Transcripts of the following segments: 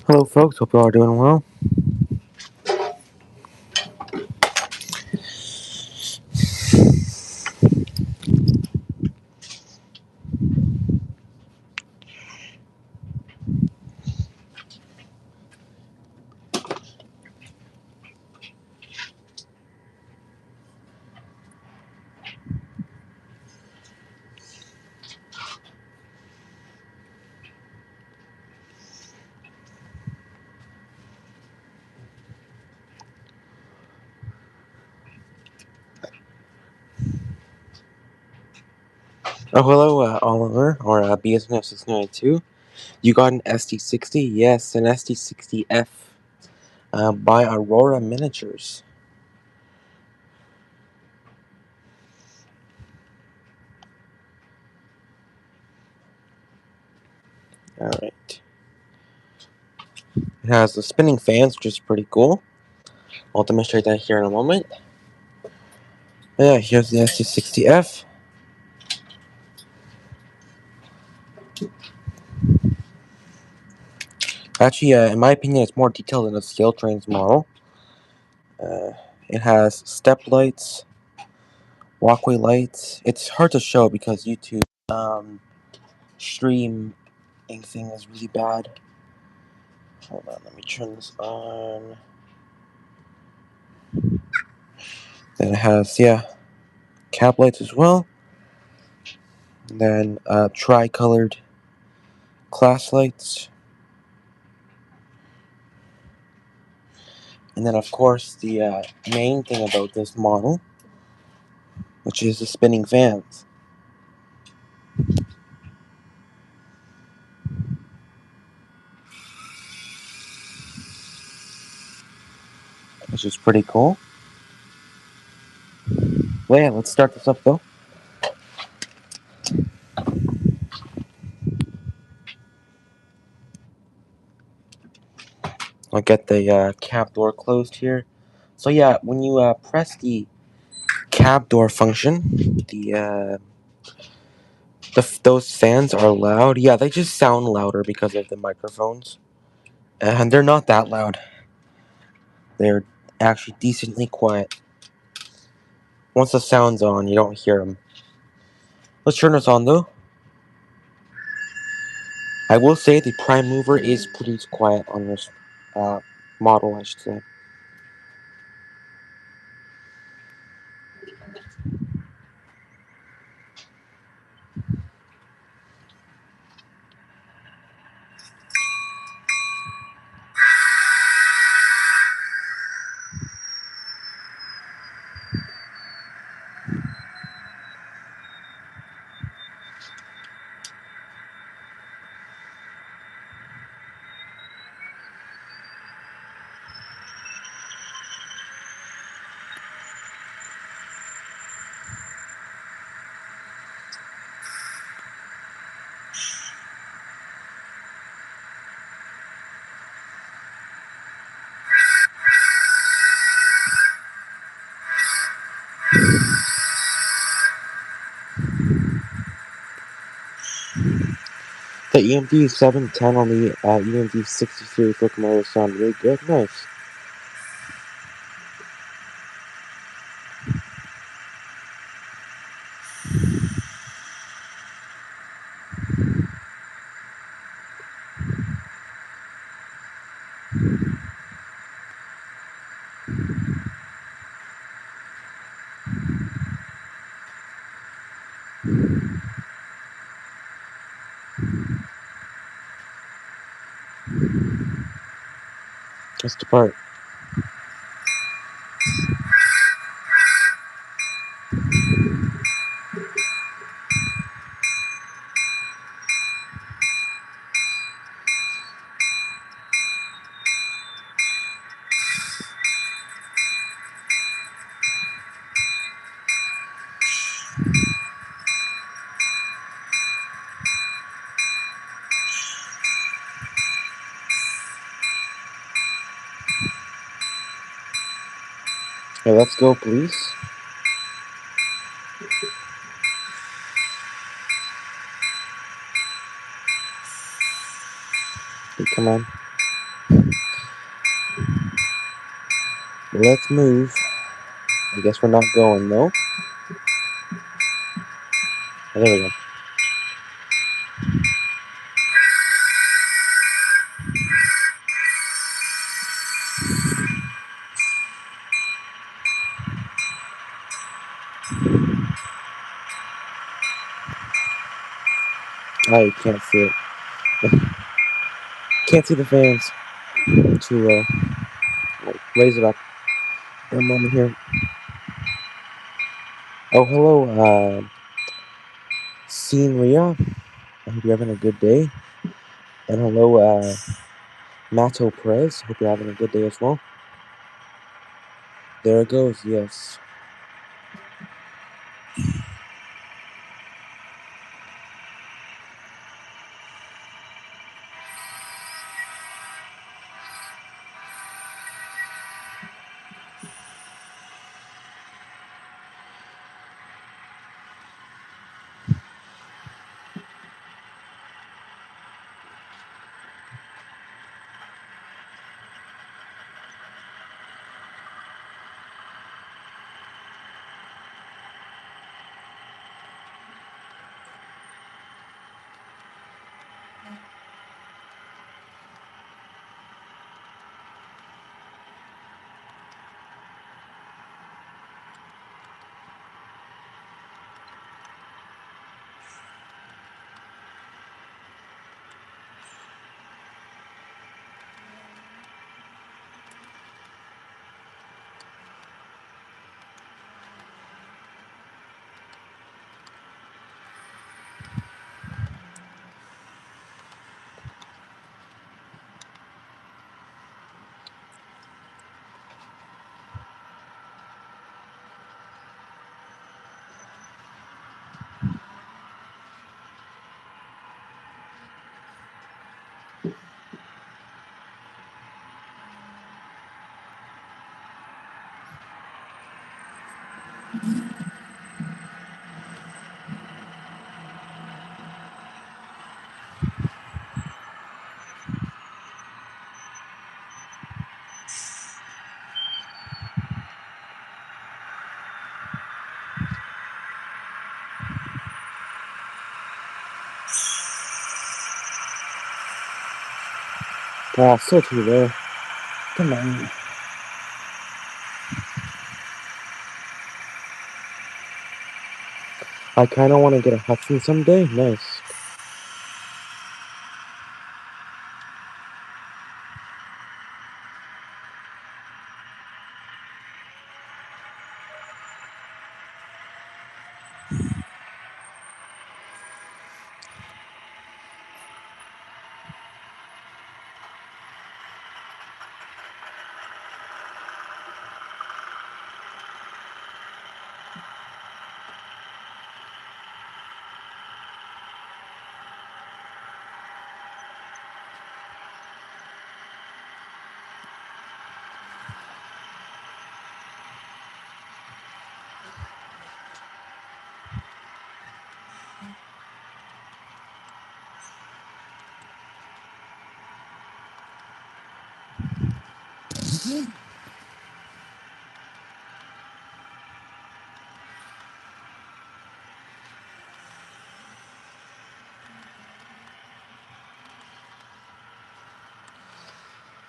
Hello, folks. Hope you all are doing well. Oh, hello, Oliver, or BSNF692. You got an SD60? Yes, an SD60f by Aurora Miniatures. Alright. It has the spinning fans, which is pretty cool. I'll demonstrate that here in a moment. Yeah, here's the SD60f. Actually, in my opinion, it's more detailed than the Scale Trains model. It has step lights, walkway lights. It's hard to show because YouTube stream thing is really bad. Hold on, let me turn this on. Then it has, cap lights as well. And then tri-colored class lights. And then, of course, the main thing about this model, which is the spinning fans. Which is pretty cool. Well, yeah, let's start this up, though. I'll get the cab door closed here. So yeah, when you press the cab door function, those fans are loud. Yeah, they just sound louder because of the microphones. And they're not that loud. They're actually decently quiet. Once the sound's on, you don't hear them. Let's turn this on, though. I will say the prime mover is pretty quiet on this model, I should say. The EMD 710 on the EMD 63 locomotive sound really good. Nice. Let's depart. Okay, let's go, please. Okay, come on. Let's move. I guess we're not going, though. Oh, there we go. I can't see it. Can't see the fans. Too low. Raise it up. A moment here. Oh, hello, Ria. I hope you're having a good day. And hello, Mato Perez. Hope you're having a good day as well. There it goes, yes. Ah, still too low. Come on. I kind of want to get a Hudson someday. Nice.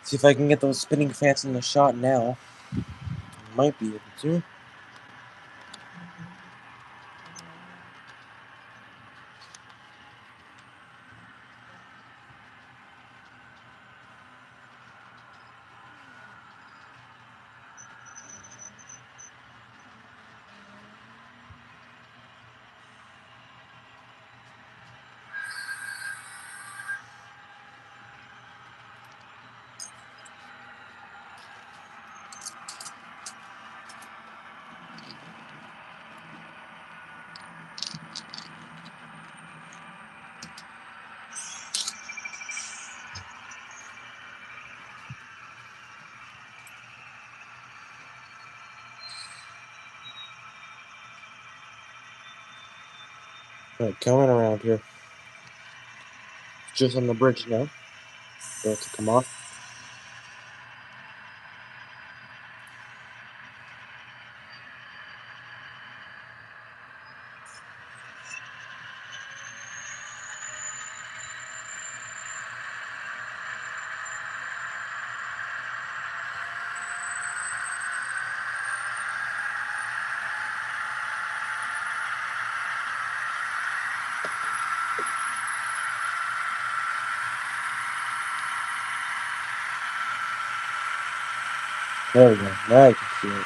See if I can get those spinning fans in the shot now. Might be able to. Alright, coming around here. Just on the bridge now. About to come off. There we go. Now I can see it.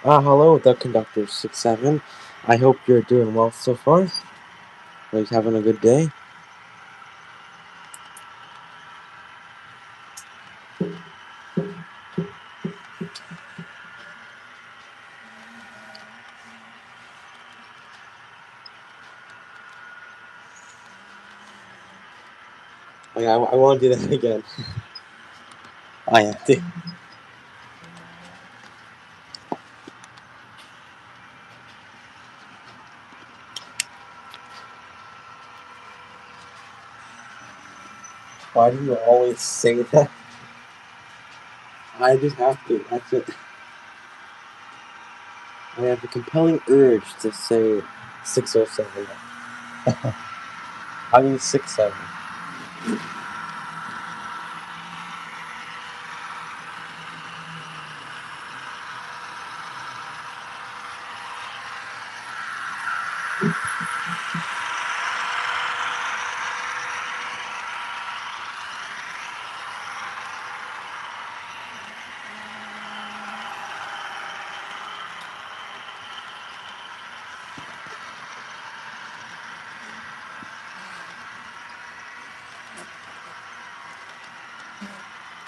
Hello, the conductor 67. I hope you're doing well so far. Like having a good day. Like I want to do that again. I have to. Why do you always say that? I just have to. That's it. I have a compelling urge to say 607. I mean 67.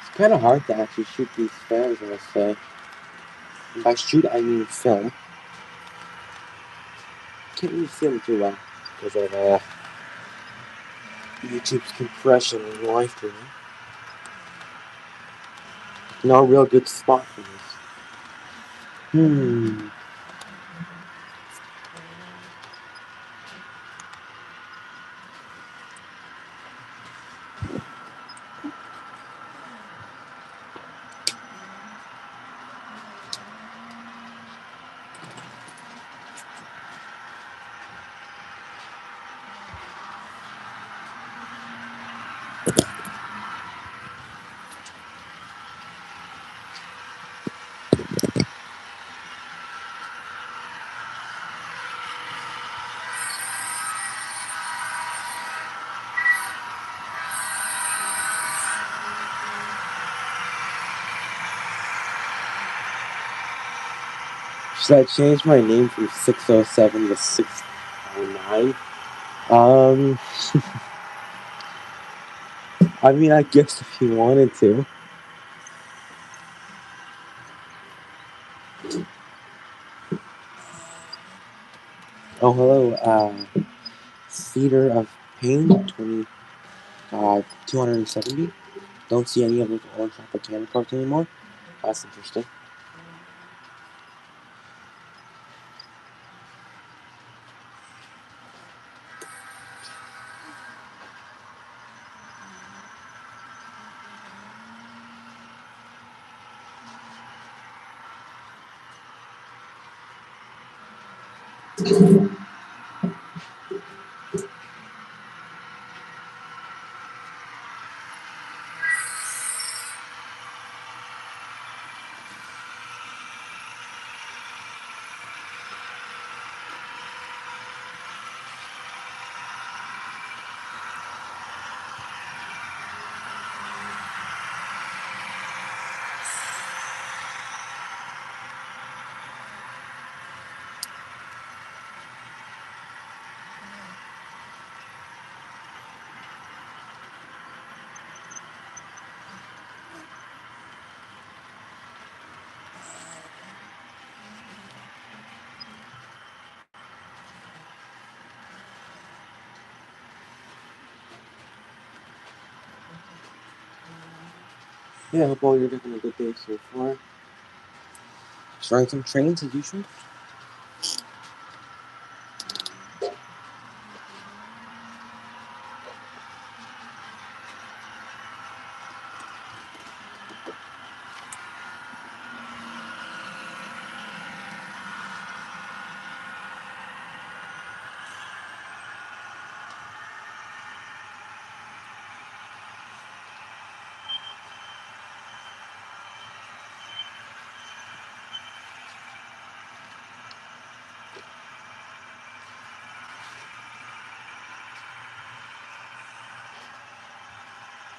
It's kind of hard to actually shoot these fans, I must say. And by shoot, I mean film. Can't really see them too well because of YouTube's compression and live streaming. Not a real good spot for this. Should I change my name from 607 to 609? I mean, I guess if you wanted to. Oh, hello, Cedar of Pain, 270. Don't see any of those orange propaganda cards anymore. That's interesting. Yeah, I hope all you're having a good day so far. Just running some trains as usual.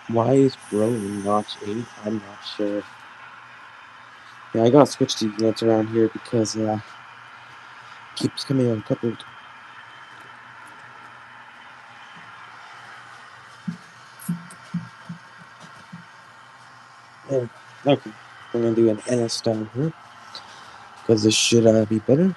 Why is Bro in notch 8? I'm not sure. Yeah, I gotta switch these units around here because keeps coming uncoupled. Yeah, okay. We're gonna do an NS down here because this should be better.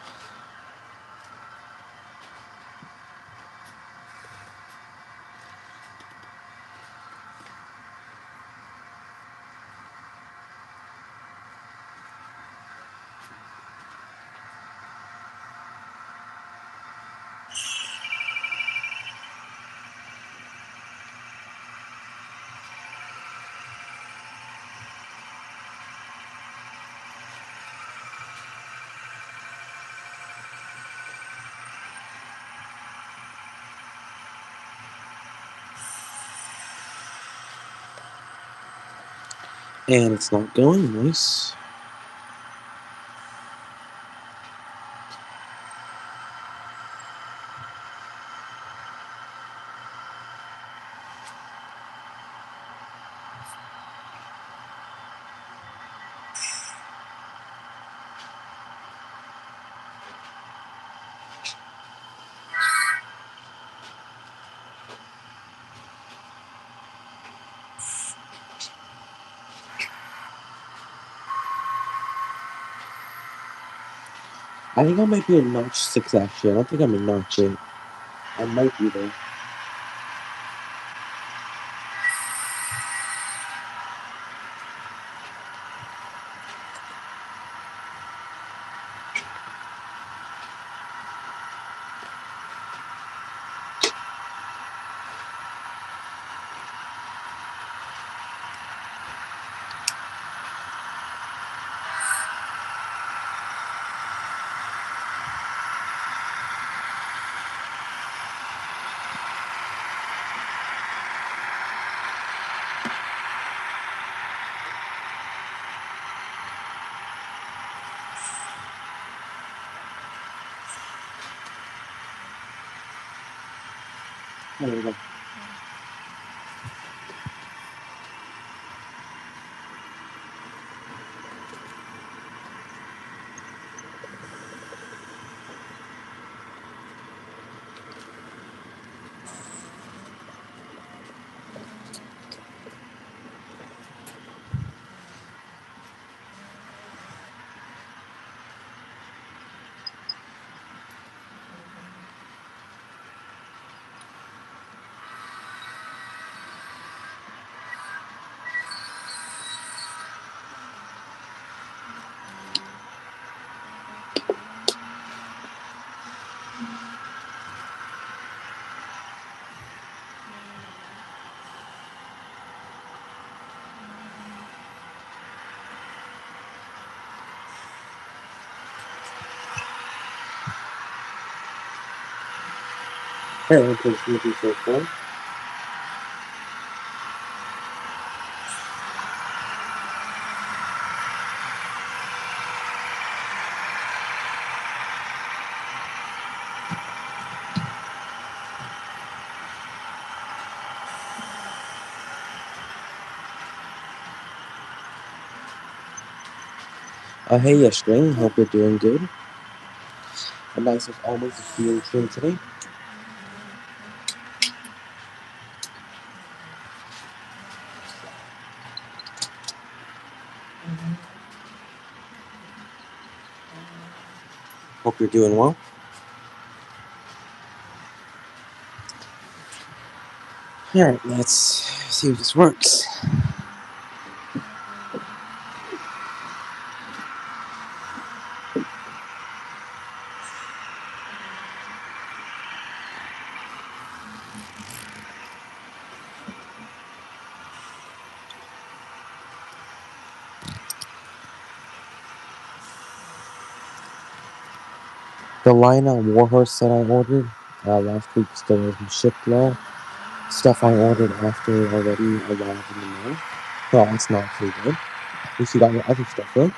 And it's not going nice. I think I might be in notch 6 actually. I don't think I'm in notch 8. I might be there. There we go. Continue to be so cool. Hey, String. Hope you're doing good. And nice as always to see you in stream today. Hope you're doing well. Alright, let's see if this works. The Lionel Warhorse that I ordered last week still isn't shipped low. Stuff I ordered after already arrived in the mail. Well, it's not too good. At least you got your other stuff, right?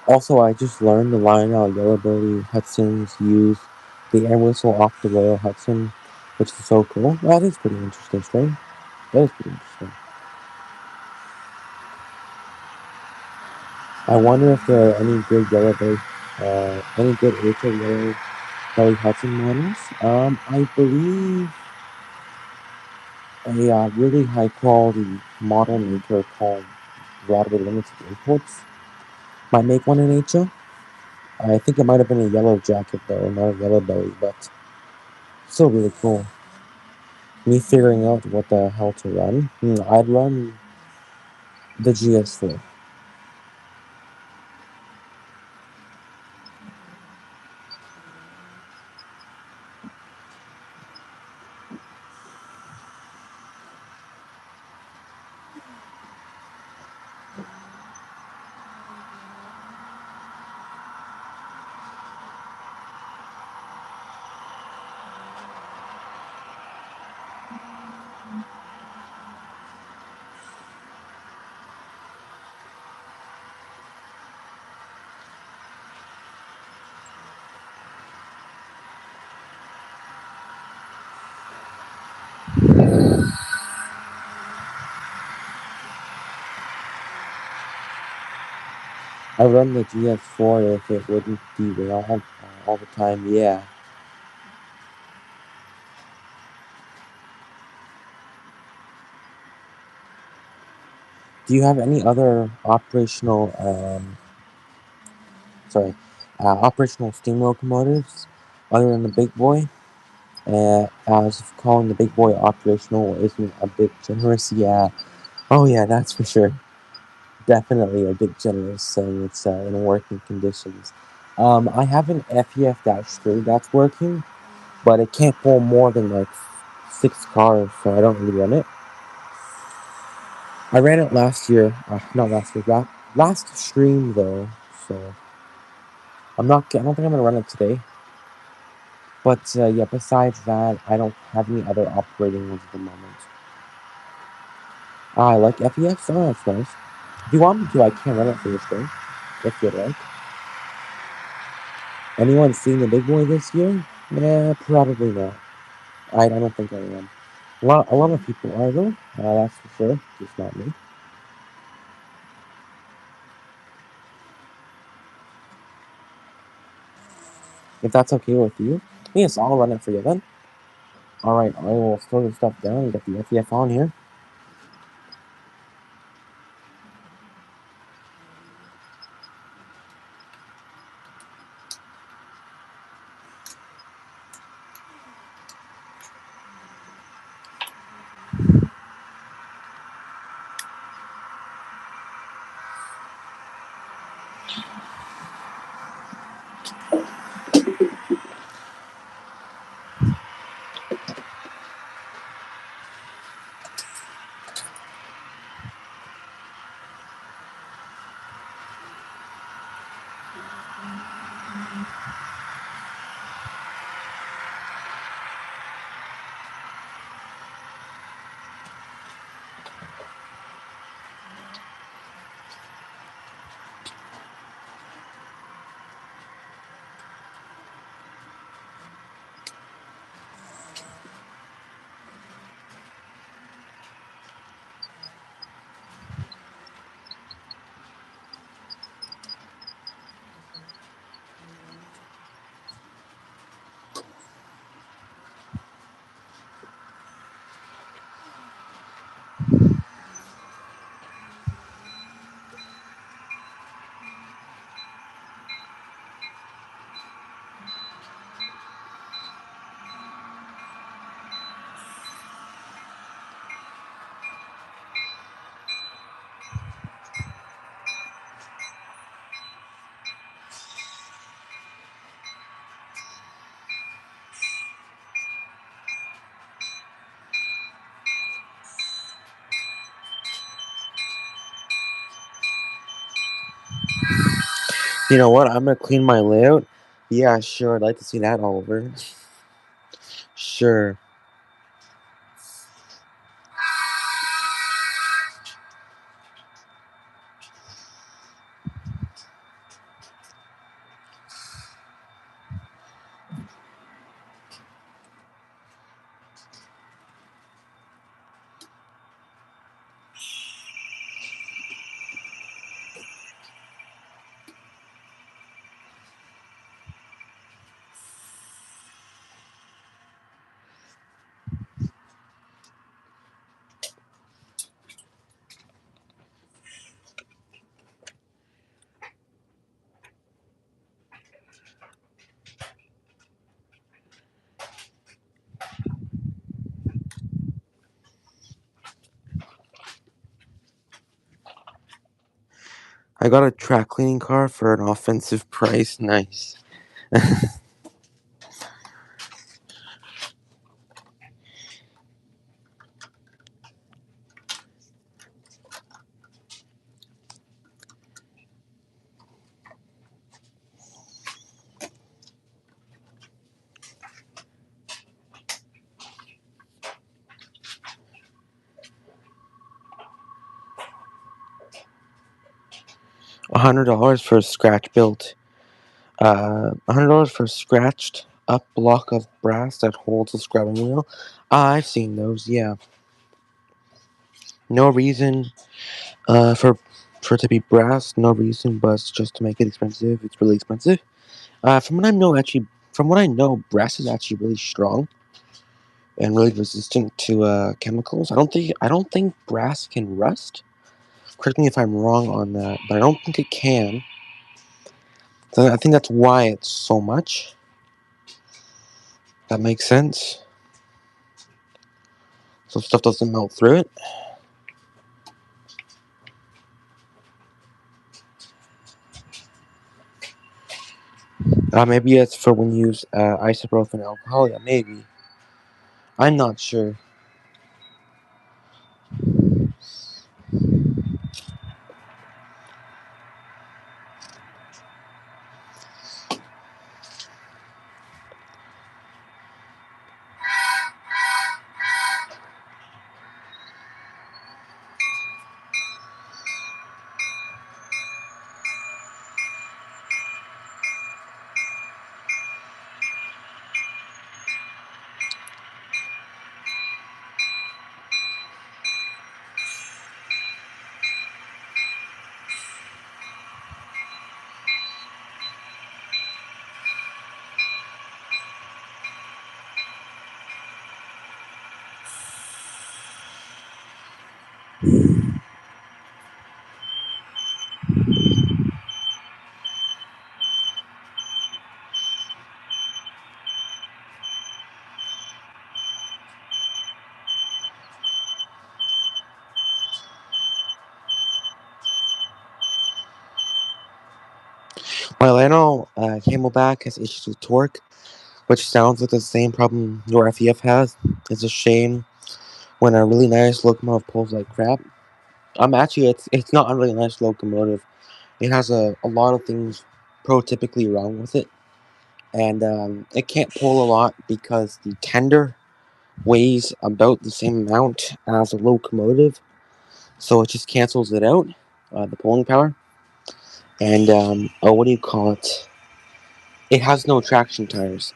Also, I just learned the Lionel Yellowbelly Hudsons use the air whistle off the Royal Hudson, which is so cool. That is pretty interesting, String. That is pretty interesting. I wonder if there are any good any good Ultra Yellowbelly, Hudson models. I believe a really high quality model maker called Broadway Limited Imports might make one in Asia. I think it might have been a yellow jacket though, not a yellow belly, but still really cool. Me figuring out what the hell to run. I'd run the GS4. I run the GS4 if it wouldn't derail all the time, yeah. Do you have any other operational steam locomotives other than the big boy? As if calling the big boy operational isn't a bit generous, yeah. Oh yeah, that's for sure. Definitely a bit generous saying it's in working conditions. I have an FEF-3 that's working, but it can't pull more than like 6 cars, so I don't really run it. I ran it last year, not last year, last stream though, so I don't think I'm gonna run it today. But yeah, besides that, I don't have any other operating ones at the moment. I like FEF, so that's nice. If you want me to, I can run it for this day, if you'd like. Anyone seen the big boy this year? Yeah, probably not. I don't think I am. A lot of people are though, that's for sure, just not me. If that's okay with you, yes, I'll run it for you then. Alright, I will slow this stuff down and get the FEF on here. You know what? I'm gonna clean my layout. Yeah, sure. I'd like to see that all over. Sure. I got a track cleaning car for an offensive price. Nice. $100 for a scratch built. $100 for a scratched up block of brass that holds a scrubbing wheel. I've seen those. Yeah. No reason. For it to be brass. No reason, but just to make it expensive. It's really expensive. From what I know, brass is actually really strong and really resistant to chemicals. I don't think brass can rust. Correct me if I'm wrong on that, but I don't think it can. So I think that's why it's so much. That makes sense. So stuff doesn't melt through it. Maybe it's for when you use isopropyl alcohol. Yeah, maybe. I'm not sure. Well, I know Camelback has issues with torque, which sounds like the same problem your FEF has. It's a shame when a really nice locomotive pulls like crap. Actually, it's not a really nice locomotive. It has a lot of things prototypically wrong with it, and it can't pull a lot because the tender weighs about the same amount as a locomotive, so it just cancels it out, the pulling power. And what do you call it? It has no traction tires.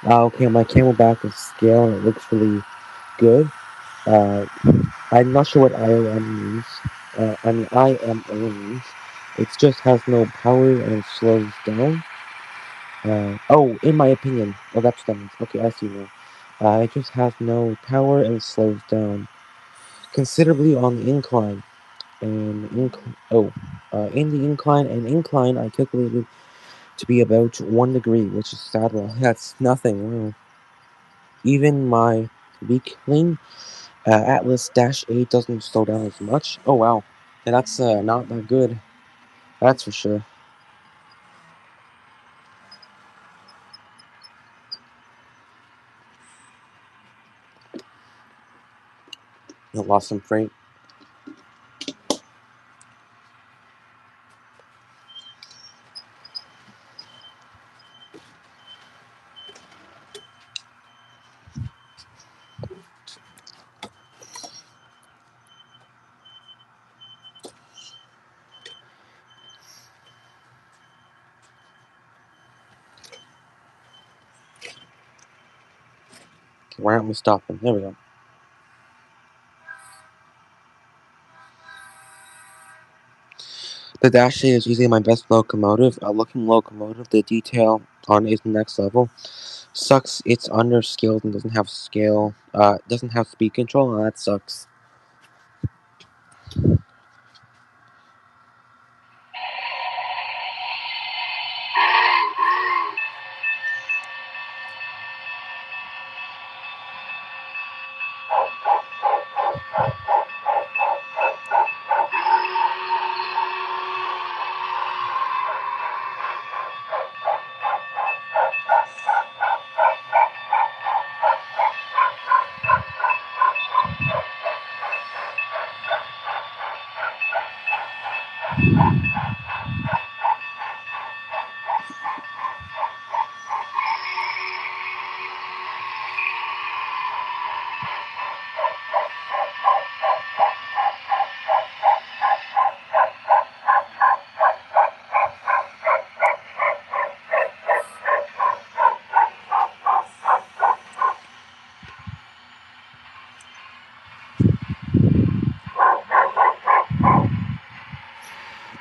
Okay, my Camelback is scale and it looks really good. Uh, I'm not sure what IOM means. IMO means. It just has no power and it slows down. In my opinion. Oh, that's what that means. Okay, I see now. It just has no power and slows down considerably on the incline. In the incline, I calculated to be about 1 degree, which is sad. Well, that's nothing. Wow. Even my weakling Atlas-8 doesn't slow down as much. Oh wow, and that's not that good. That's for sure. lost some freight. Okay, why aren't we stopping? There we go. The Dash 8 is usually my best locomotive. A looking locomotive, the detail on it is next level. Sucks it's under-skilled and doesn't have scale, doesn't have speed control, and that sucks.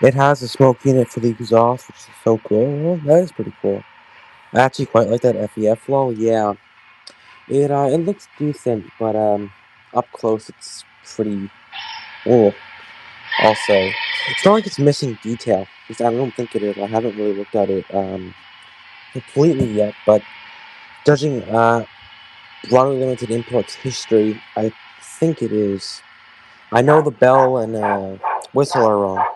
It has a smoke unit for the exhaust, which is so cool. That is pretty cool. I actually quite like that FEF flow. Yeah, it looks decent, but up close it's pretty. Oh, I'll say it's not like it's missing detail. Because I don't think it is. I haven't really looked at it completely yet, but judging broadly limited imports history, I think it is. I know the bell and whistle are wrong.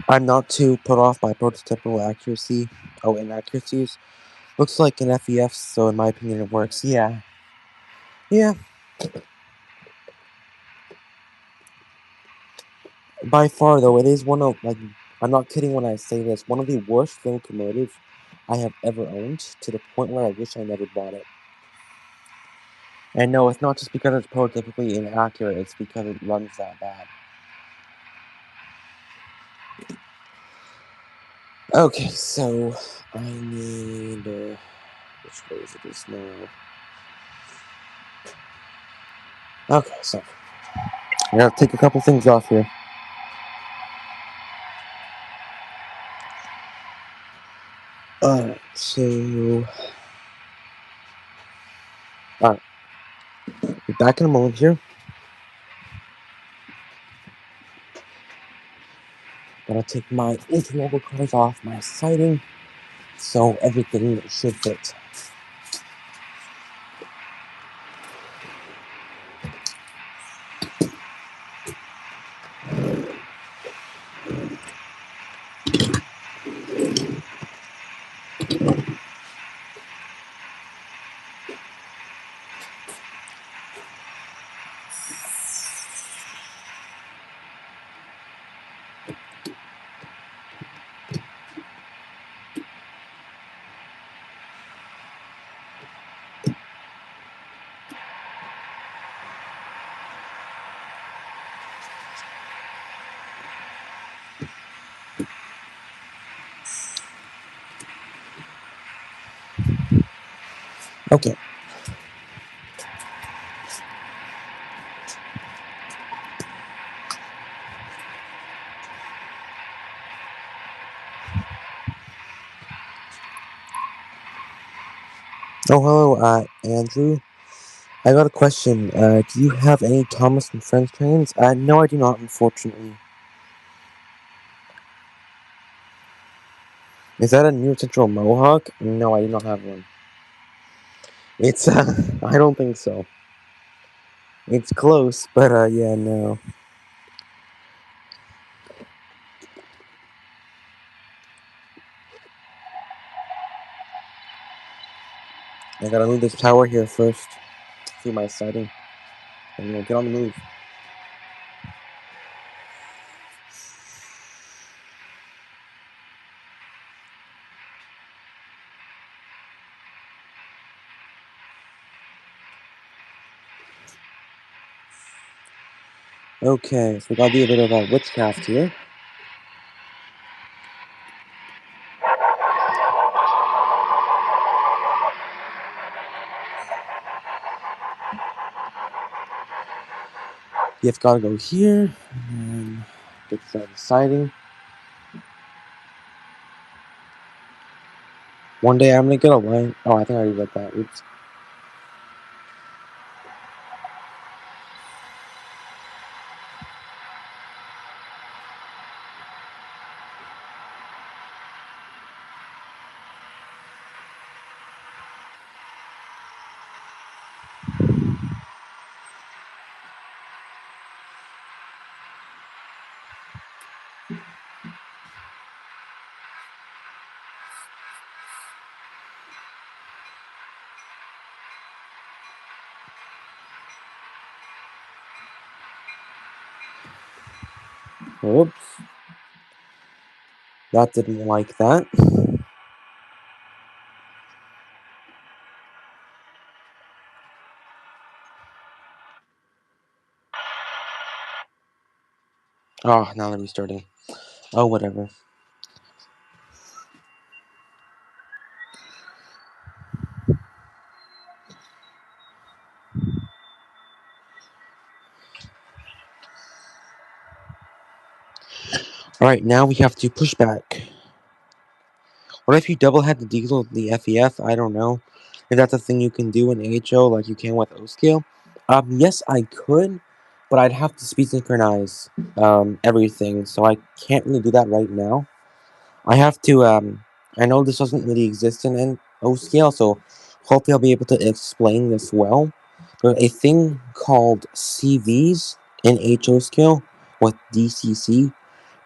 I'm not too put off by prototypical accuracy. Oh, inaccuracies. Looks like an FEF, so in my opinion it works. Yeah. Yeah. By far, though, it is one of, like, I'm not kidding when I say this, one of the worst locomotives I have ever owned, to the point where I wish I never bought it. And no, it's not just because it's prototypically inaccurate, it's because it runs that bad. Okay, so I need, which way is it is now? Okay, so I gotta take a couple things off here. Alright, so, alright, be back in a moment here. Gotta take my entry-level cars off my siding, so everything should fit. Okay. Oh, hello, Andrew. I got a question. Do you have any Thomas and Friends trains? No, I do not, unfortunately. Is that a New Central Mohawk? No, I do not have one. It's, I don't think so. It's close, but, yeah, no. I gotta move this tower here first. See my sighting. And get on the move. Okay, so we gotta do a bit of a witchcraft here. You've gotta go here, and then get the siding. One day I'm gonna get a line. Oh, I think I already read that. Oops. Oops. That didn't like that. Oh, now they're restarting. Oh, whatever. Alright, now we have to push back. What if you double head the diesel with the FEF? I don't know. If that's a thing you can do in HO like you can with O scale. Yes, I could, but I'd have to speed synchronize everything, so I can't really do that right now. I have to, I know this doesn't really exist in O scale, so hopefully I'll be able to explain this well. There's a thing called CVs in HO scale with DCC,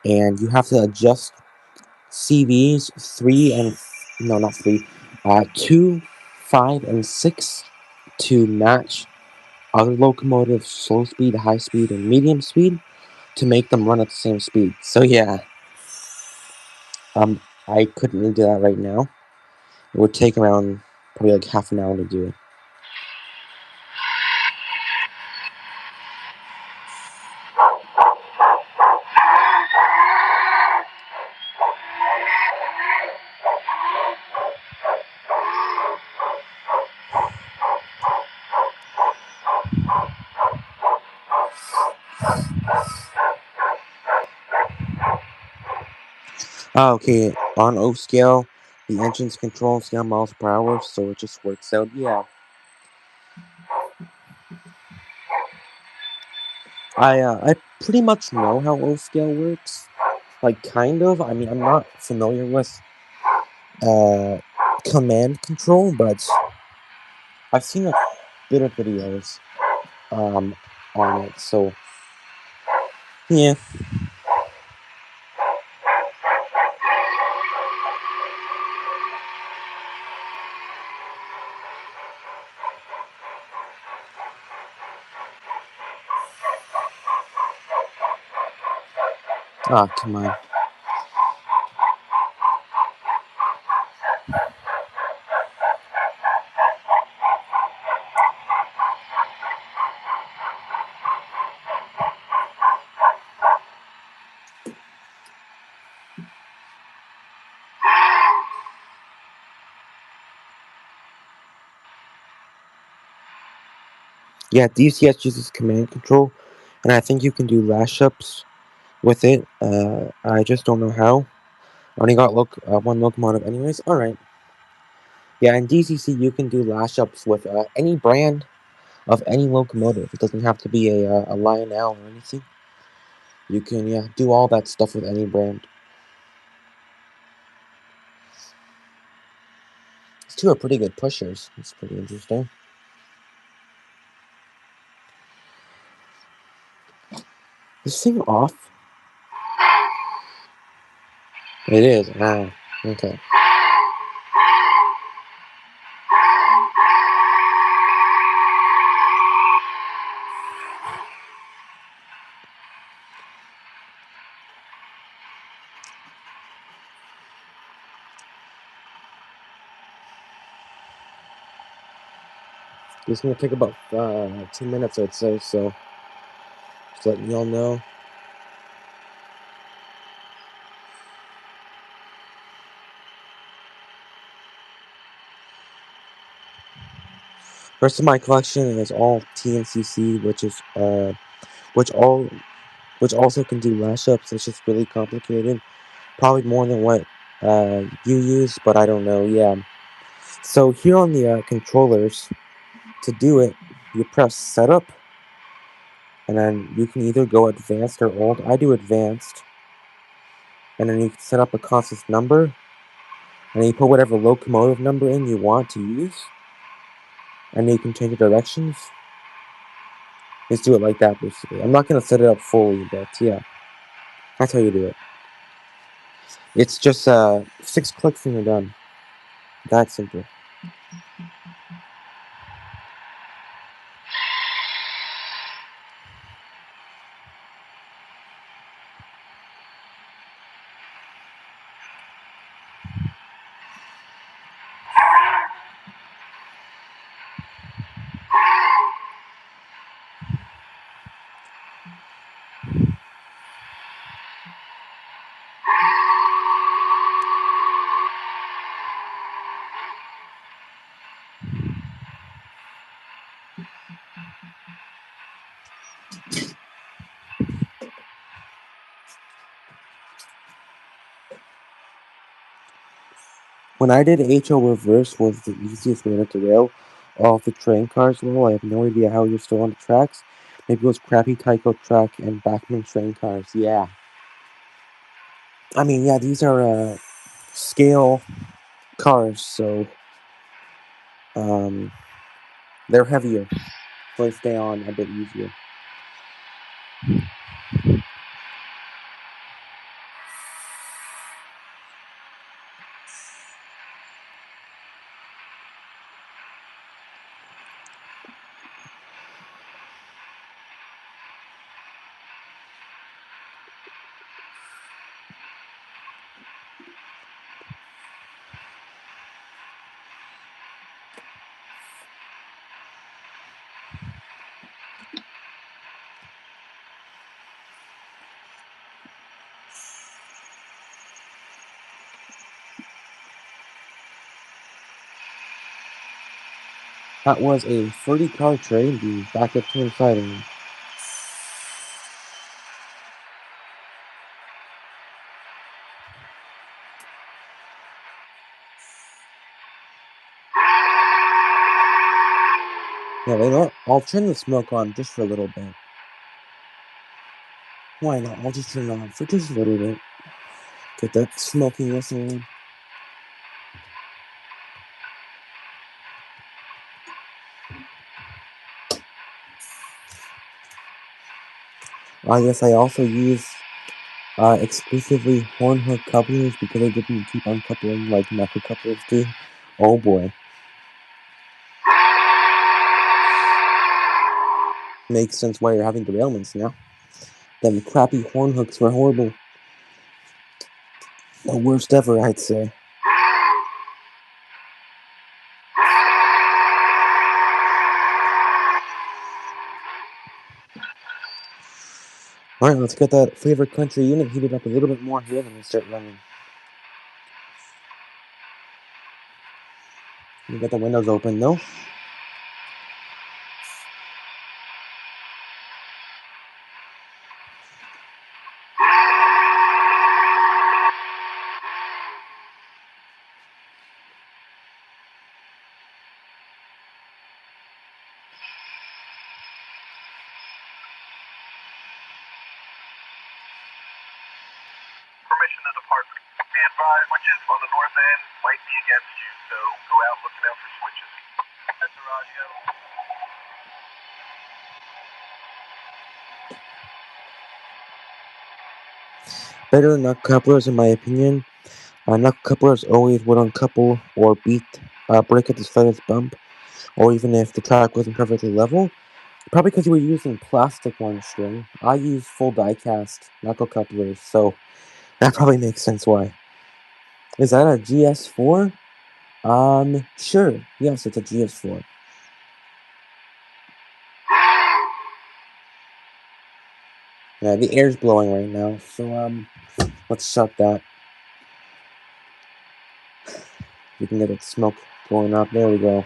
and you have to adjust CVs 2, 5, and 6 to match other locomotives' slow speed, high speed, and medium speed to make them run at the same speed. So yeah, I couldn't really do that right now. It would take around probably like half an hour to do it. Okay, on O scale, the engine's control scale miles per hour, so it just works out. Yeah. I pretty much know how O scale works. Like, kind of. I mean, I'm not familiar with command control, but I've seen a bit of videos on it, so yeah. Ah, come on. Yeah, DCS uses command control, and I think you can do lash ups with it. I just don't know how. I only got one locomotive anyways. Alright. Yeah, in DCC you can do lash ups with any brand of any locomotive. It doesn't have to be a Lionel or anything. You can, yeah, do all that stuff with any brand. These two are pretty good pushers. It's pretty interesting. Is this thing off? It is. Ah, okay. It's gonna take about 2 minutes, I'd say, so just letting y'all know. Rest of my collection is all TNCC, which also can do lash ups. It's just really complicated. Probably more than what you use, but I don't know. Yeah. So here on the controllers, to do it, you press setup, and then you can either go advanced or old. I do advanced, and then you can set up a constant number, and then you put whatever locomotive number in you want to use, and then you can change the directions. Just do it like that, basically. I'm not gonna set it up fully, but yeah, that's how you do it. It's just 6 clicks and you're done. That simple. When I did HO reverse was the easiest way to derail all of the train cars. Well, I have no idea how you're still on the tracks. Maybe it was crappy Tycho track and Bachman train cars. Yeah. I mean, yeah, these are scale cars, so they're heavier, so they stay on a bit easier. That was a 30-car train being backed up to the siding. Yeah, wait, what? I'll turn the smoke on just for a little bit. Why not? I'll just turn it on for just a little bit. Get that smoking whistle on. Yes, I also use exclusively horn hook couplers because I didn't keep uncoupling like macro couplers do. Oh boy. Makes sense why you're having derailments now. Them crappy horn hooks were horrible. The worst ever, I'd say. Alright, let's get that favorite country unit heated up a little bit more here, then we start running. We got the windows open, though. Permission to depart. Be advised, switches on the north end might be against you, so go out looking out for switches. That's the radio. Better nut couplers, in my opinion. Nut couplers always would uncouple or break at the slightest bump, or even if the track wasn't perfectly level. Probably because you were using plastic one string. I use full die-cast knuckle couplers, so that probably makes sense why. Is that a GS4? Sure. Yes, it's a GS4. Yeah, the air's blowing right now, so let's shut that. We can get that smoke going up. There we go.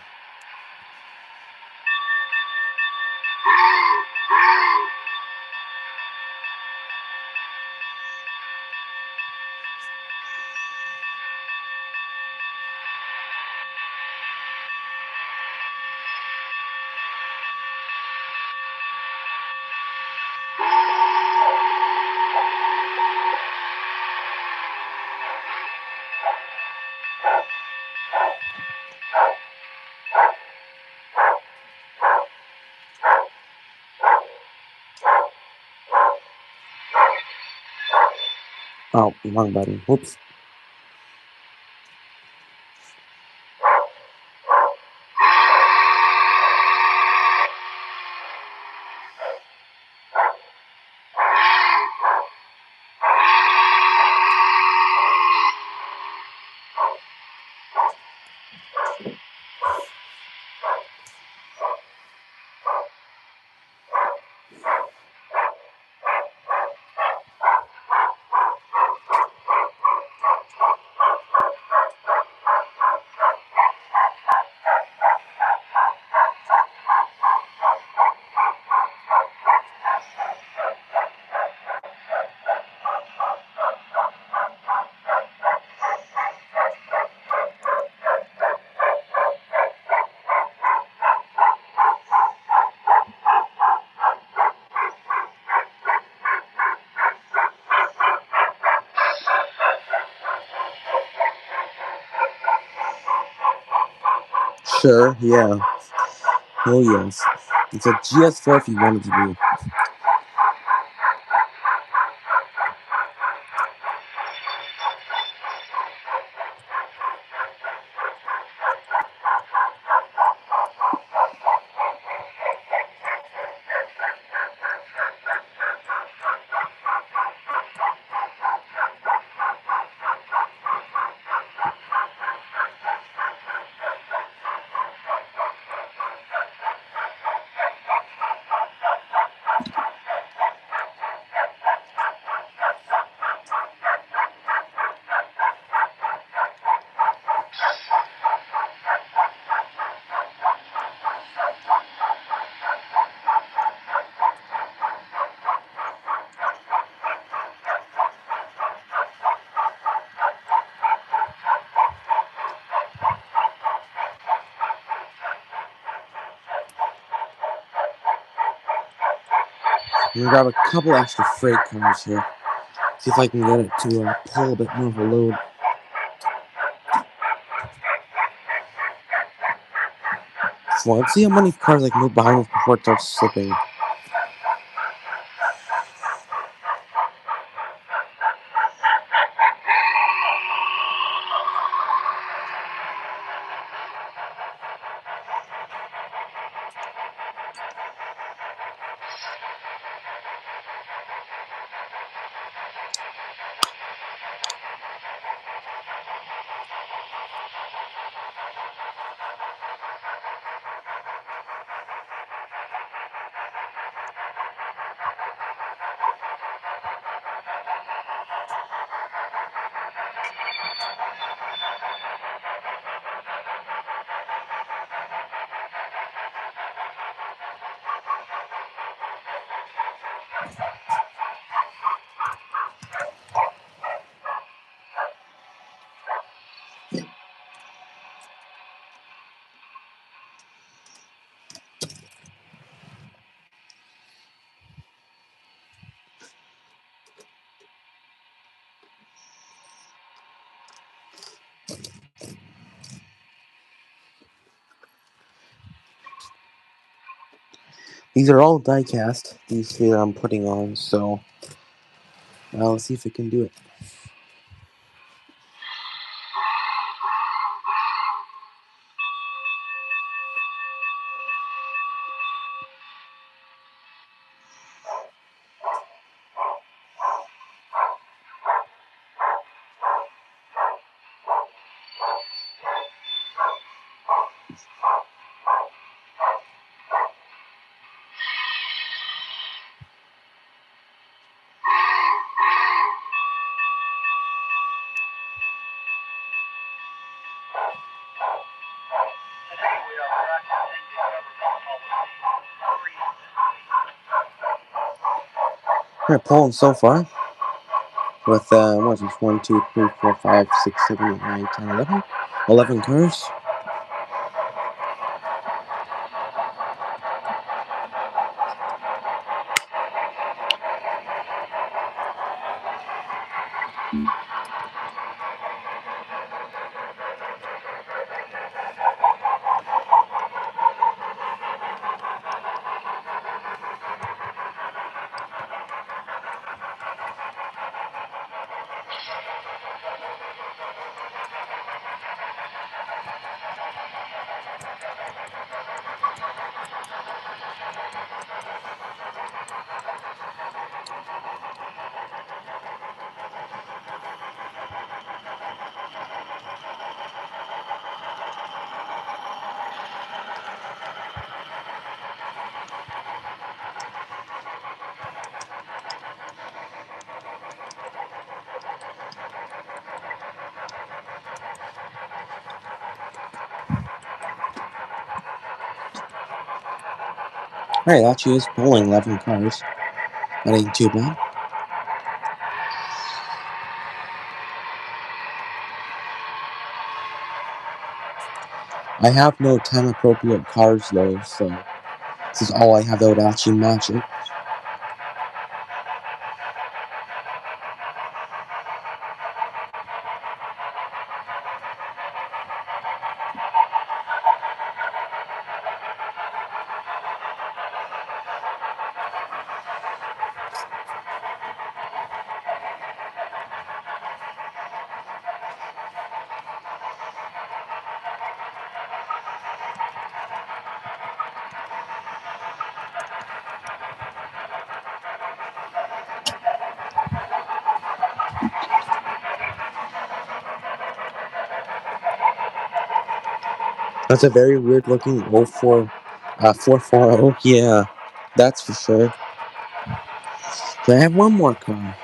Oh, wrong button. Whoops. Sure, yeah. Oh, yes. It's a GS4 if you want it to be. I'm gonna grab a couple extra freight cars here. See if I can get it to pull a bit more of a load. So let's see how many cars I can move behind this before it starts slipping. These are all die cast, these here I'm putting on, so let's see if it can do it. We're pulling so far with what is this? 1, 2, 3, 4, 5, 6, 7, 8, 9, 10, 11. 11 cars. Alright, that actually is pulling 11 cars. That ain't too bad. I have no time appropriate cars though, so this is all I have that would actually match it. That's a very weird looking 440. Yeah, that's for sure. So I have one more car.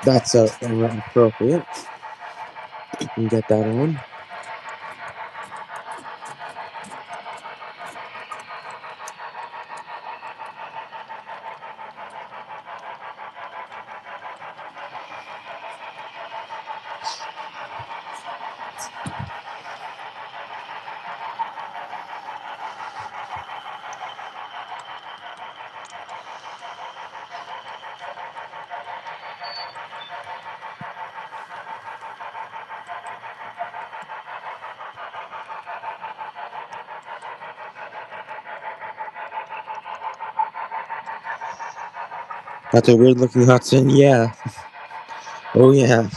That's appropriate. You can get that on. That's a weird looking Hudson. Yeah. Oh yeah.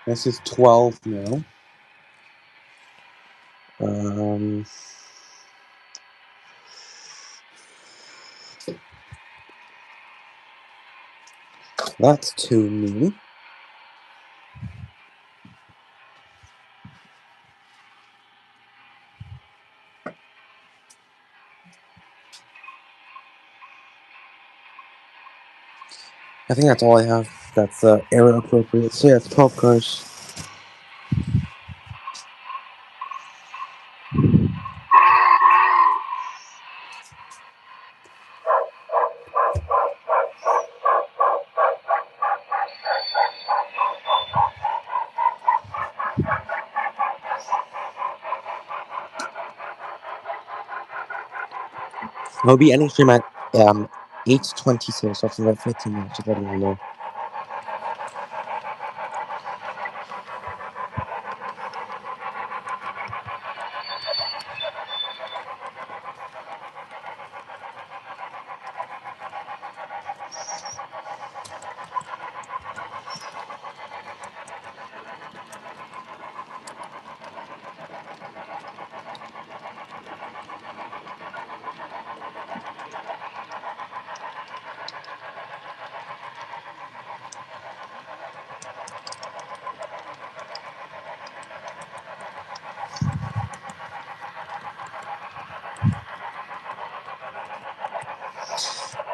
This is 12 now. That's 2 new. I think that's all I have. That's era appropriate. So yeah, it's 12 cars. I'll be ending stream at 8:26, so it's about 15 minutes. If anyone know.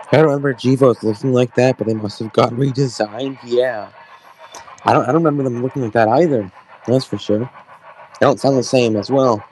I don't remember Gevos looking like that, but they must have got redesigned. Yeah, I don't remember them looking like that either. That's for sure. They don't sound the same as well.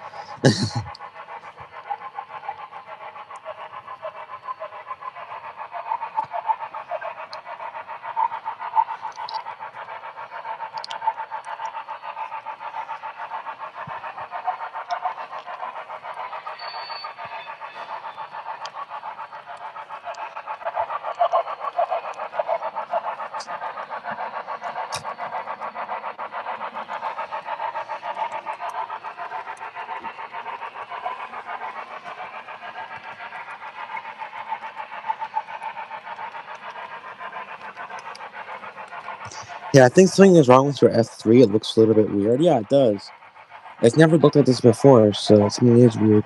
Yeah, I think something is wrong with your F3. It looks a little bit weird. Yeah, it does. It's never looked like this before, so something is weird.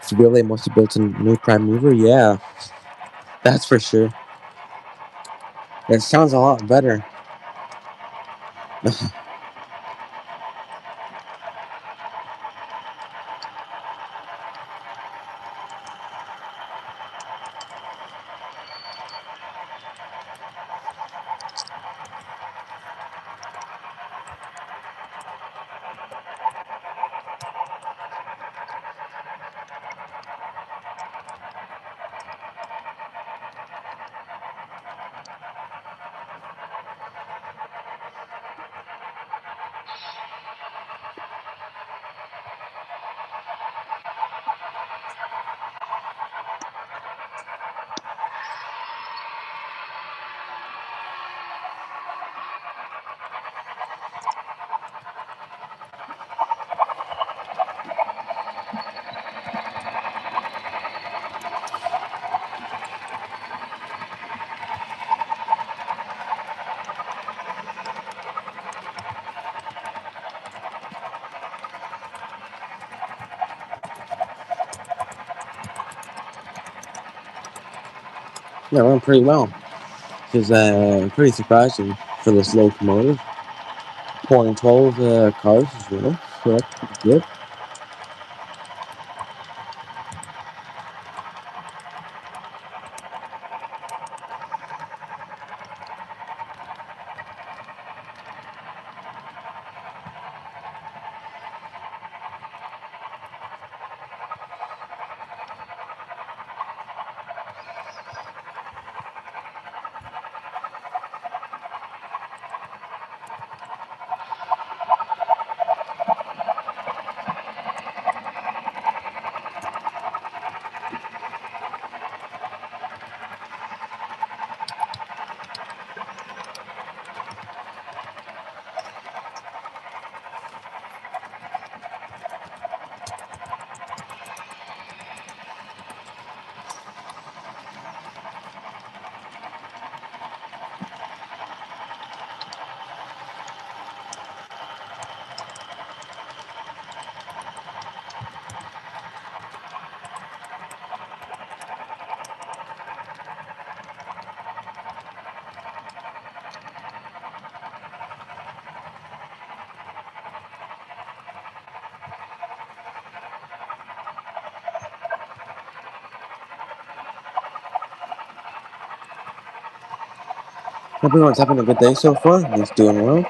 If really must have built a new prime mover, yeah, that's for sure. It sounds a lot better. Yeah, it went pretty well. Which is pretty surprising for this locomotive. Pulling 12 cars as well, so that's pretty good. Everyone's having a good day so far. He's doing well.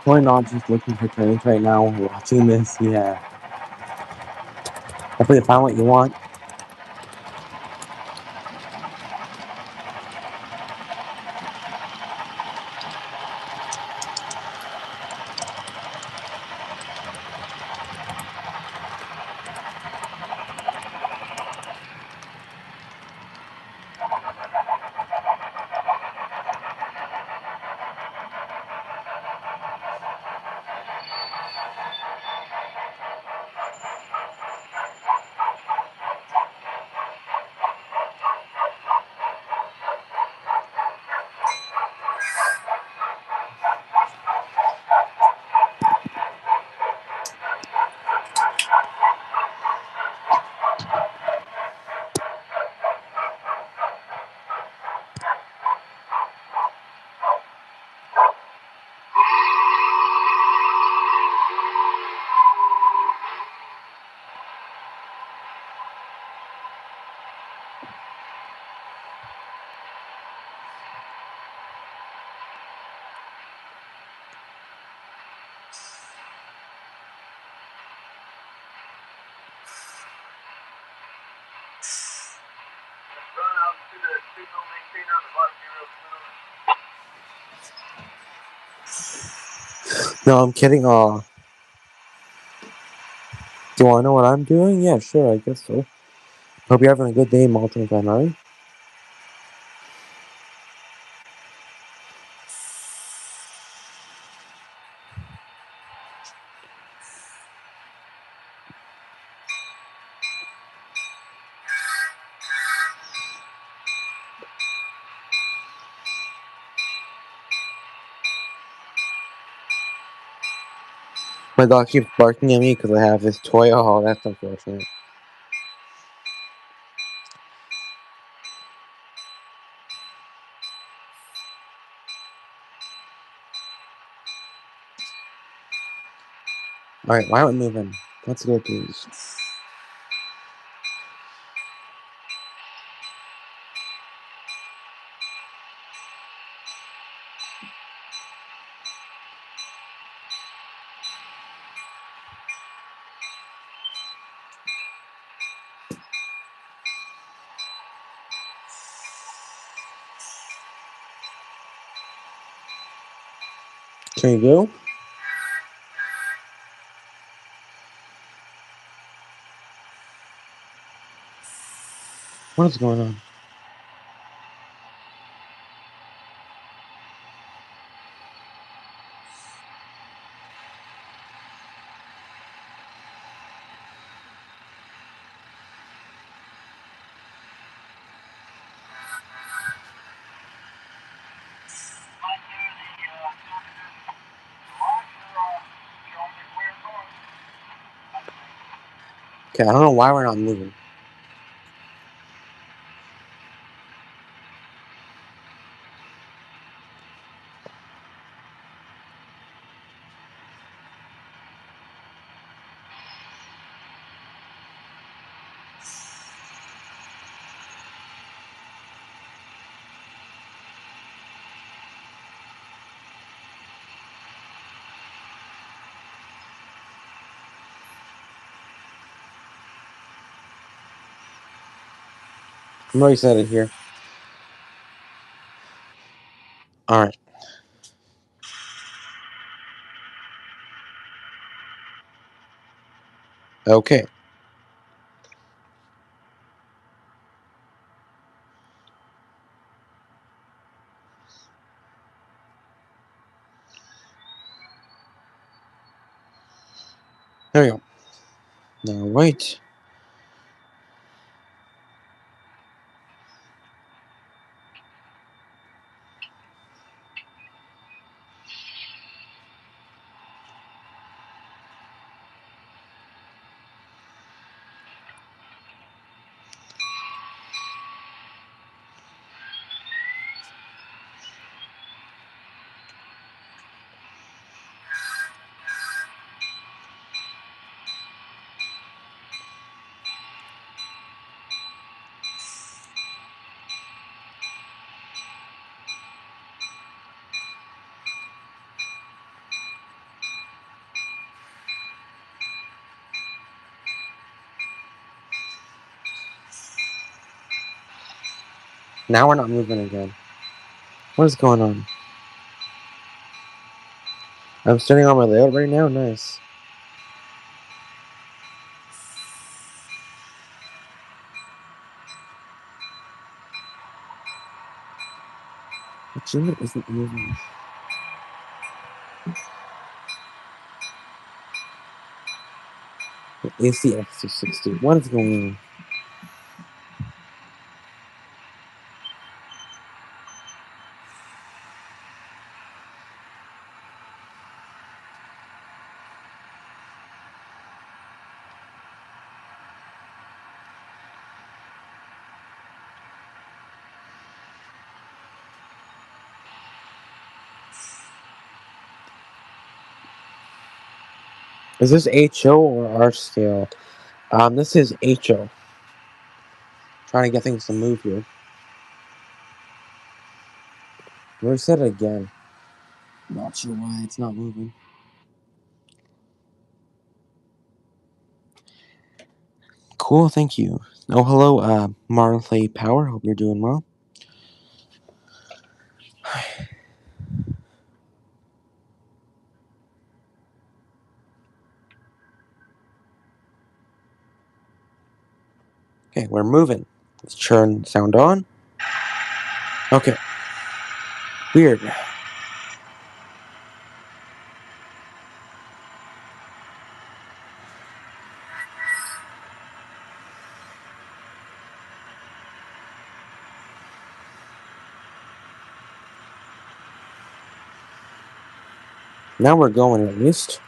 Why not just looking for trains right now, watching this? Yeah. Hopefully, find what you want. Run out to the signal maintainer on the bottom of your No, I'm kidding. Do you want to know what I'm doing? Yeah, sure, I guess so. Hope you're having a good day, Malton Family. My dog keeps barking at me because I have this toy. Oh, that's unfortunate. Alright, why aren't we moving? Let's go, please. Can you go? What is going on? Okay, I don't know why we're not moving. I'm already set it here. Alright. Okay. There we go. Now wait. Now we're not moving again. What is going on? I'm standing on my layout right now? Nice. What unit isn't moving? It is the sd60. What is going on? Is this HO or R scale? This is HO. Trying to get things to move here. Reset it again. Not sure why it's not moving. Cool, thank you. Oh, hello, Marley Power. Hope you're doing well. Okay, we're moving. Let's turn sound on. Okay. Weird. Now we're going at least.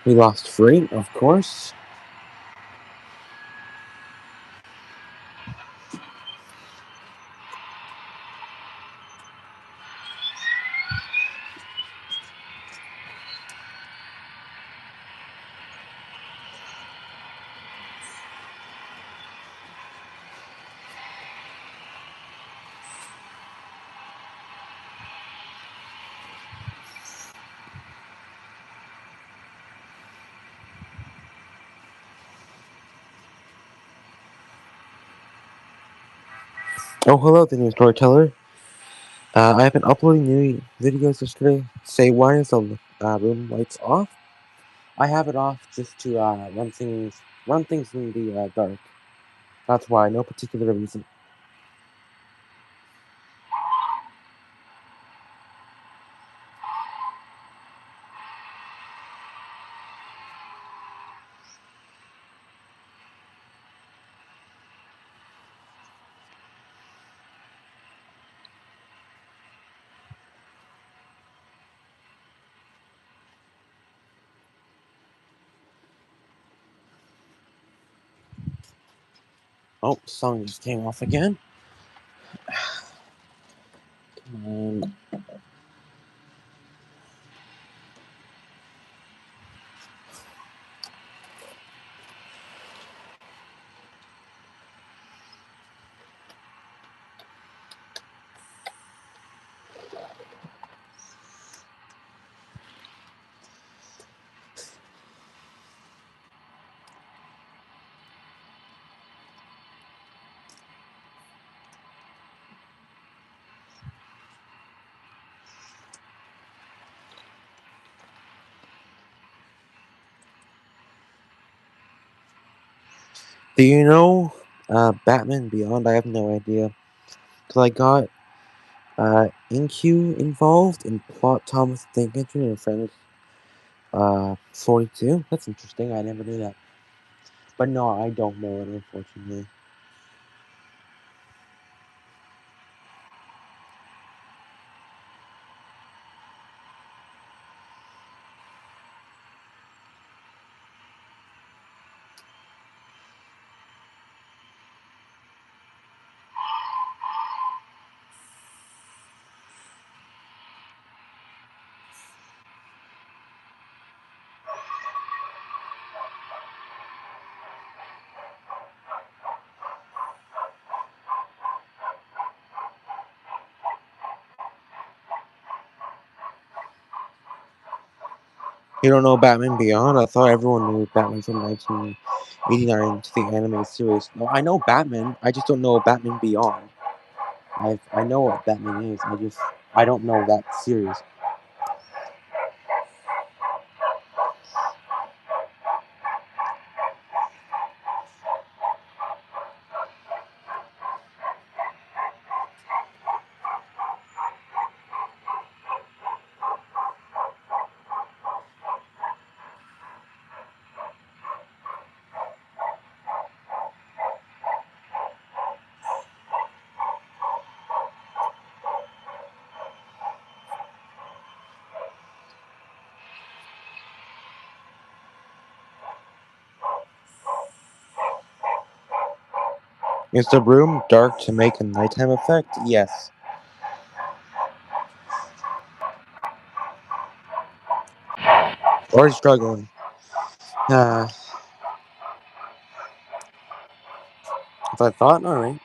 We lost freight, of course. Oh, hello, the new storyteller. I've been uploading new videos yesterday. Say, why is the room lights off? I have it off just to run things in the dark. That's why, no particular reason. Oh, song just came off again. Come on. Do you know Batman Beyond? I have no idea. Cause I got InQ involved in Plot Thomas Think Engine and Friends 42. That's interesting. I never knew that. But no, I don't know it, unfortunately. You don't know Batman Beyond? I thought everyone knew Batman from 1989 to the animated series. No, I know Batman. I just don't know Batman Beyond. I know what Batman is. I don't know that series. Is the room dark to make a nighttime effect? Yes. Or struggling. If I thought, alright.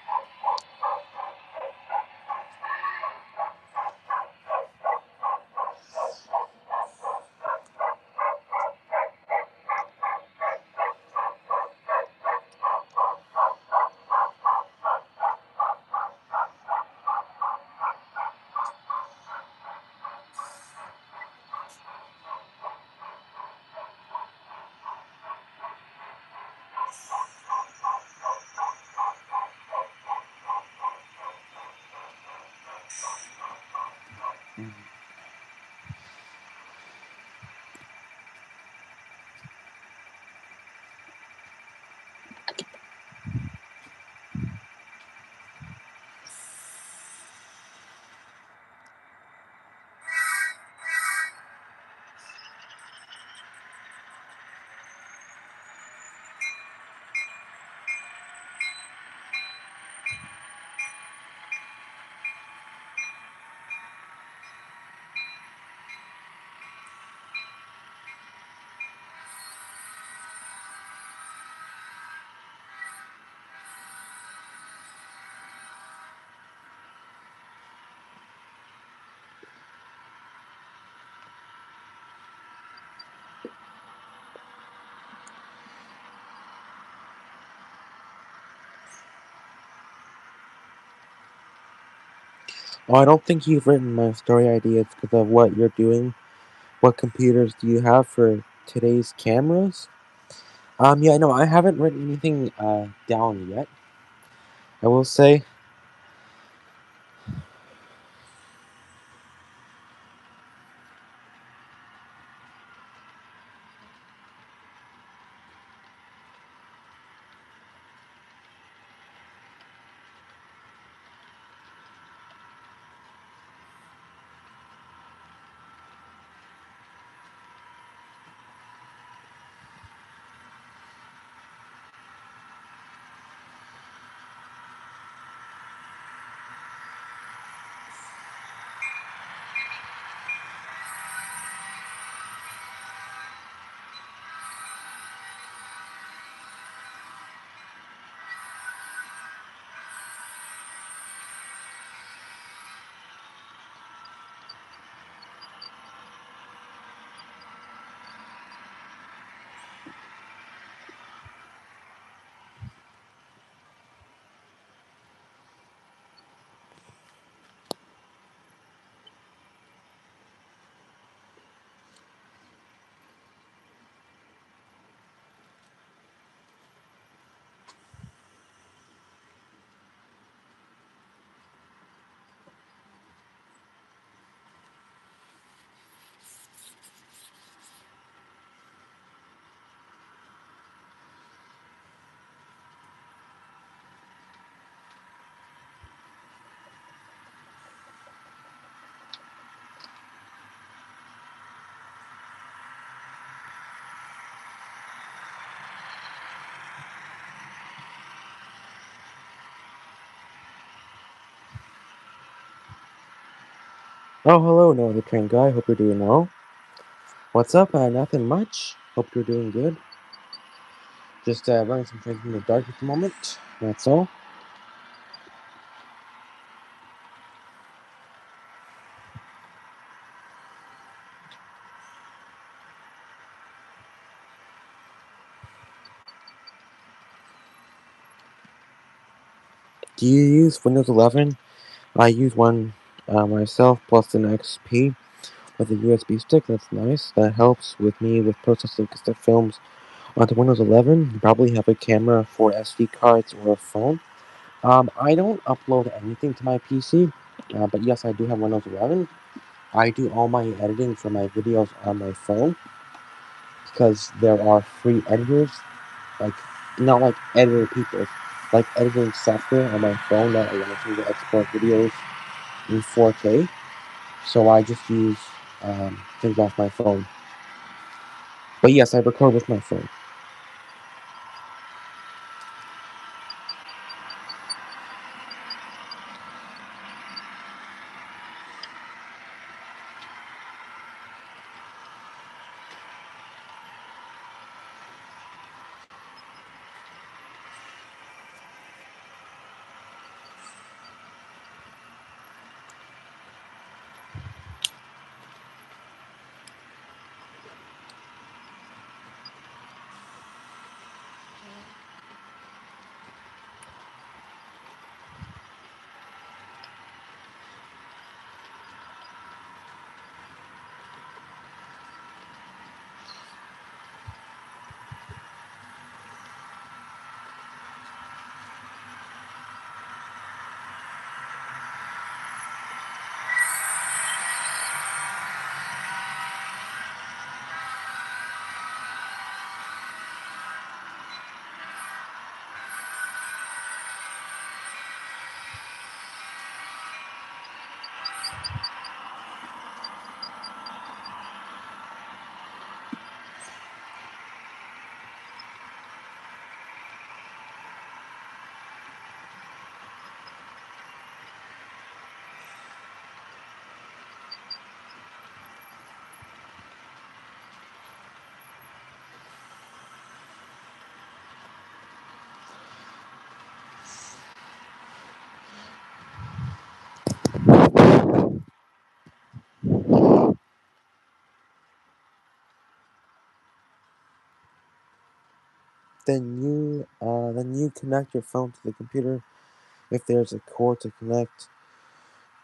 Oh, I don't think you've written my story ideas because of what you're doing. What computers do you have for today's cameras? Yeah, no, I haven't written anything down yet. I will say. Oh, hello, no other train guy. Hope you're doing well. What's up? Nothing much. Hope you're doing good. Just running some trains in the dark at the moment. That's all. Do you use Windows 11? I use one myself, plus an XP with a USB stick. That's nice. That helps with me with processing cassette films onto Windows 11. You probably have a camera for SD cards or a phone. I don't upload anything to my PC, but yes, I do have Windows 11. I do all my editing for my videos on my phone because there are free editors, like not like editor people, like editing software on my phone that allows me to export videos in 4K. So I just use things off my phone. But yes, I record with my phone. Then you connect your phone to the computer. If there's a cord to connect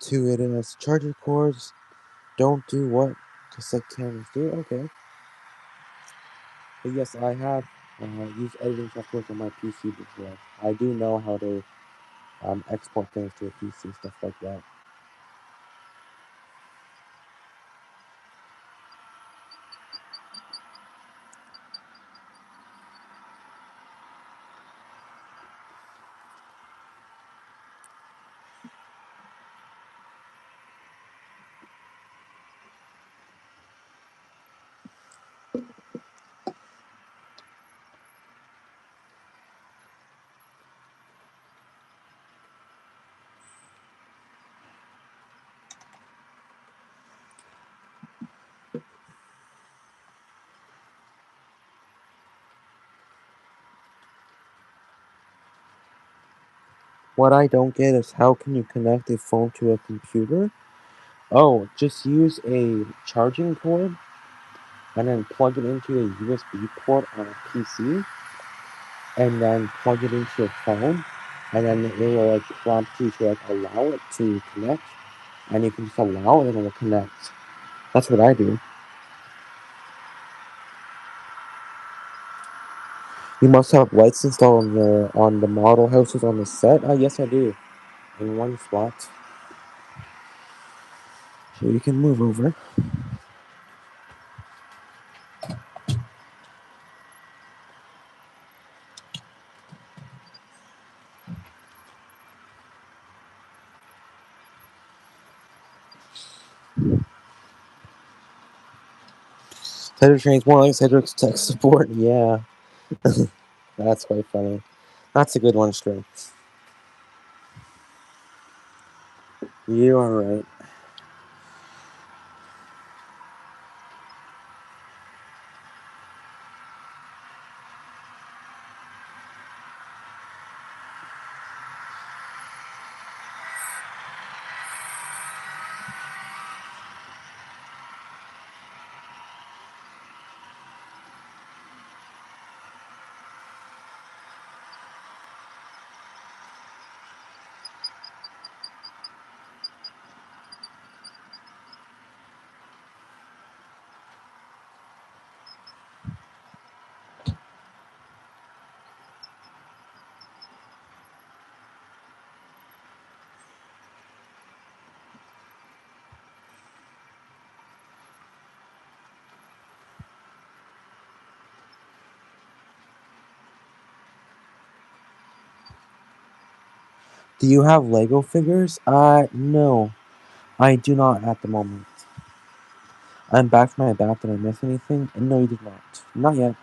to it as charger cords, don't do what cassette cameras do. Okay. But yes, I have used editing software on my PC before. I do know how to export things to a PC, stuff like that. What I don't get is how can you connect a phone to a computer? Oh, just use a charging cord and then plug it into a USB port on a PC and then plug it into your phone and then it will like prompt you to like allow it to connect and you can just allow it and it will connect. That's what I do. You must have lights installed on the model houses on the set. Yes, I do. In one spot, so you can move over. Cedric trains more like Cedric's tech support. Yeah, that's quite funny. That's a good one, String. You are right. Do you have Lego figures? No. I do not at the moment. I'm back from my bath. Did I miss anything? No, you did not. Not yet.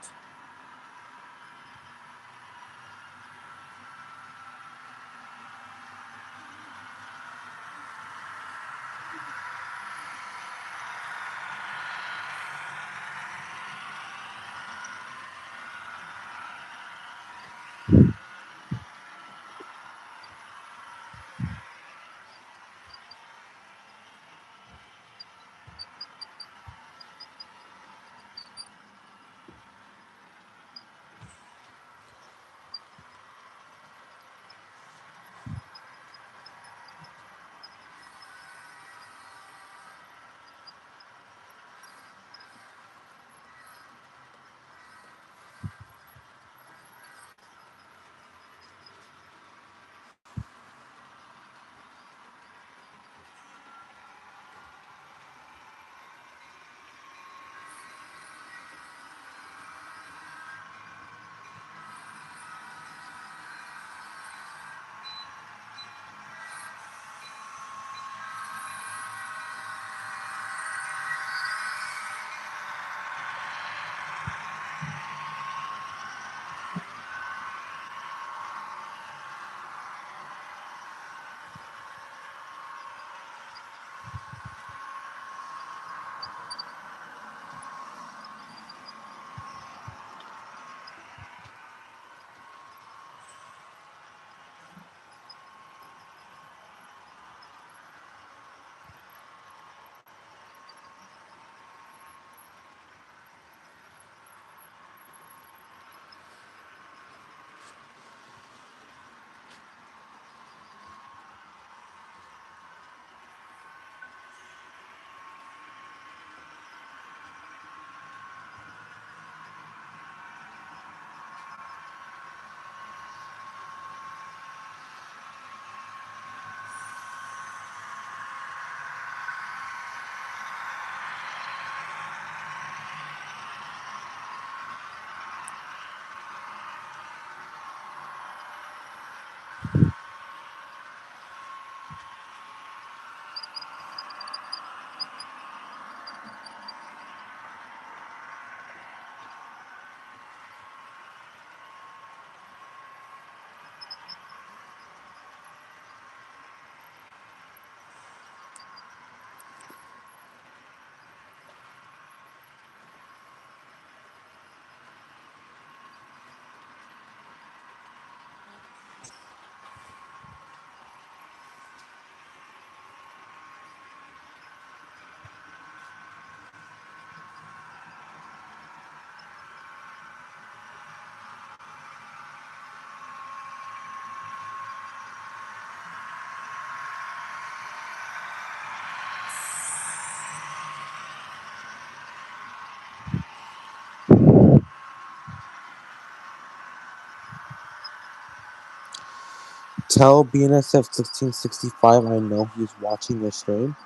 Tell BNSF1665 I know he's watching the stream.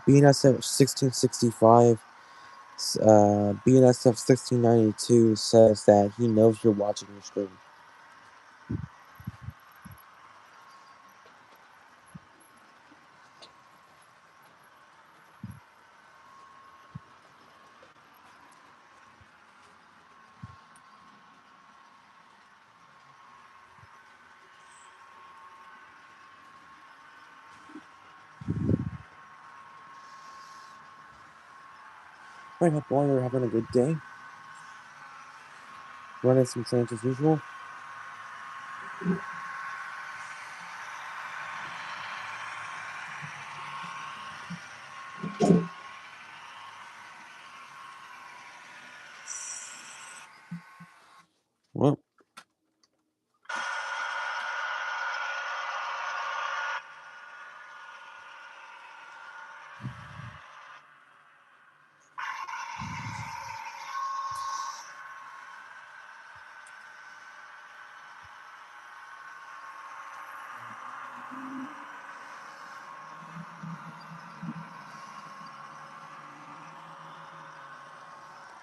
BNSF1665, BNSF1692 says that he knows you're watching the stream. Right, hope all you're having a good day. Running some trains as usual. Well,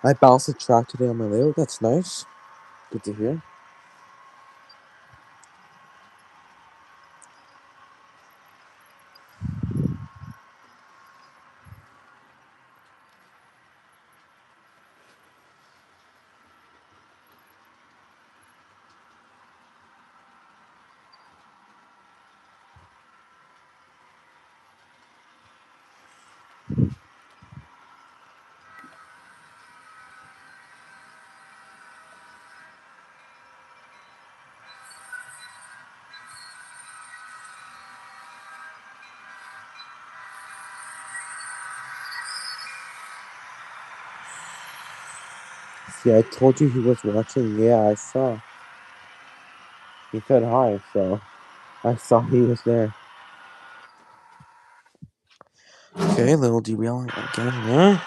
I bounced the track today on my Lego. That's nice. Good to hear. See, I told you he was watching. Yeah, I saw. He said hi, so I saw he was there. Okay, little derailing again there.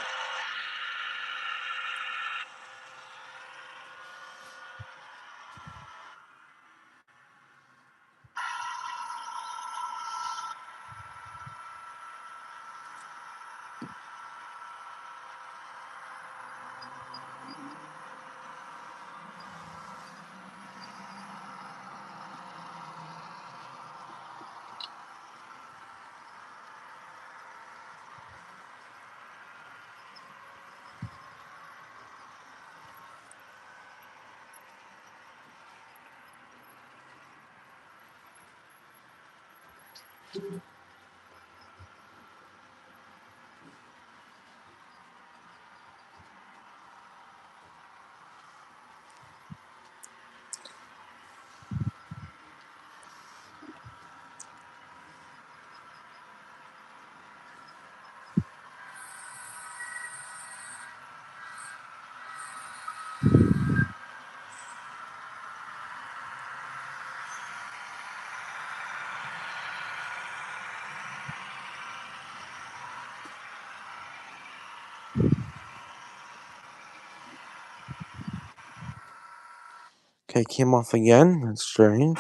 Okay, came off again. That's strange.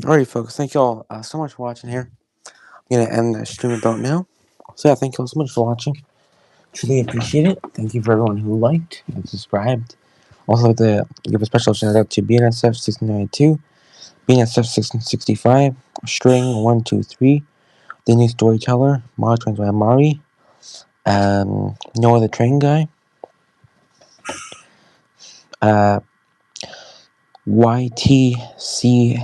Alright, folks. Thank you all so much for watching here. I'm gonna end the stream about now. So yeah, thank you all so much for watching. Truly appreciate it. Thank you for everyone who liked and subscribed. Also, to give a special shout out to BNSF1692, BNSF1665, String123, The New Storyteller, Mara Trains by Mari, Noah the Train Guy, YTCSX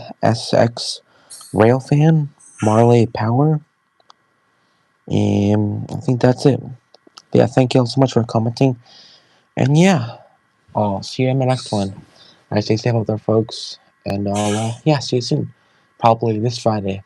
Railfan, Marley Power, and I think that's it. But yeah, thank you all so much for commenting. And yeah, I'll see you in my next one. Stay safe out there, folks. And I'll, see you soon. Probably this Friday.